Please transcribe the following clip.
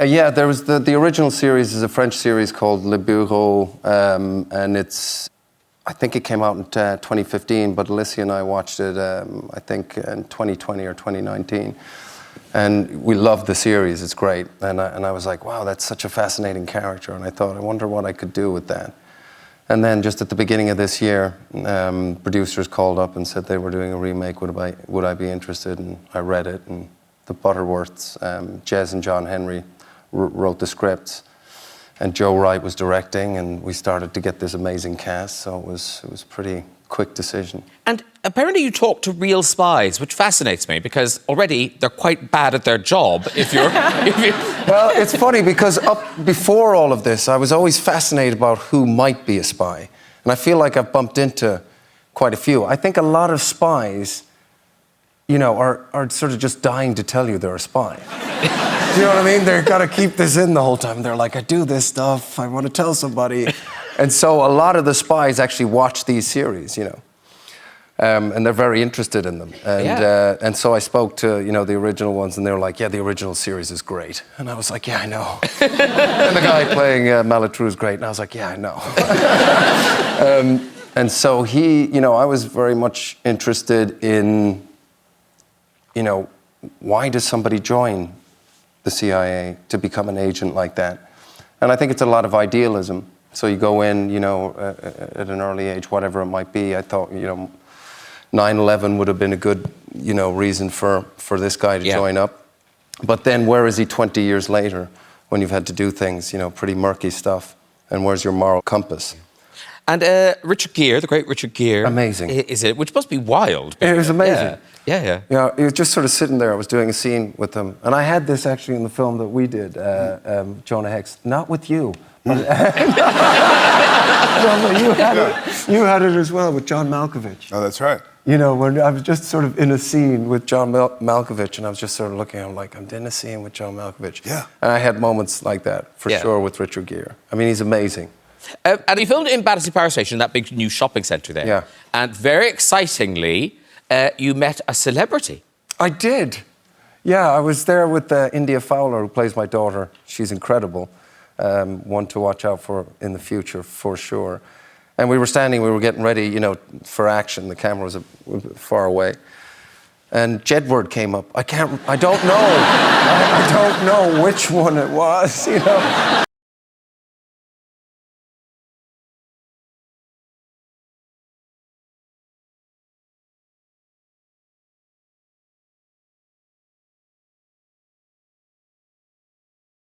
Yeah, there was the original series is a French series called Le Bureau, and I think it came out in 2015, but Alicia and I watched it, I think, in 2020 or 2019. And we loved the series, it's great. And I was like, wow, that's such a fascinating character. And I thought, I wonder what I could do with that. And then just at the beginning of this year, producers called up and said they were doing a remake, would I be interested? And I read it, and the Butterworths, Jez and John Henry wrote the scripts. And Joe Wright was directing, and we started to get this amazing cast, so it was a pretty quick decision. And apparently you talk to real spies, which fascinates me, because already they're quite bad at their job if you're... Well, it's funny, because up before all of this, I was always fascinated about who might be a spy. And I feel like I've bumped into quite a few. I think a lot of spies, you know, are sort of just dying to tell you they're a spy. Do you know what I mean? They've got to keep this in the whole time. They're like, I do this stuff, I want to tell somebody. And so a lot of the spies actually watch these series, you know. And they're very interested in them. And so I spoke to, you know, the original ones, and they were like, yeah, the original series is great. And I was like, yeah, I know. And the guy playing Malotru is great. And I was like, yeah, I know. And so you know, I was very much interested in, you know, why does somebody join the CIA to become an agent like that? And I think it's a lot of idealism. So you go in, you know, at an early age, whatever it might be. I thought, you know, 9/11 would have been a good, you know, reason for this guy to join up. But then where is he 20 years later when you've had to do things, you know, pretty murky stuff? And where's your moral compass? And Richard Gere, the great Richard Gere. Amazing. Is it? Which must be wild. It was amazing. Yeah. You know, he was just sort of sitting there. I was doing a scene with him. And I had this actually in the film that we did, Jonah Hex. Not with you. But, you had it as well with John Malkovich. Oh, that's right. You know, when I was just sort of in a scene with John Malkovich, and I was just sort of looking at him like, I'm in a scene with John Malkovich. Yeah. And I had moments like that, for sure, with Richard Gere. I mean, he's amazing. And he filmed in Battersea Power Station, that big new shopping centre there. Yeah. And very excitingly, you met a celebrity. I did. Yeah, I was there with India Fowler, who plays my daughter. She's incredible. One to watch out for in the future, for sure. And we were getting ready, you know, for action. The camera was far away. And Jedward came up. I don't know. I don't know which one it was, you know.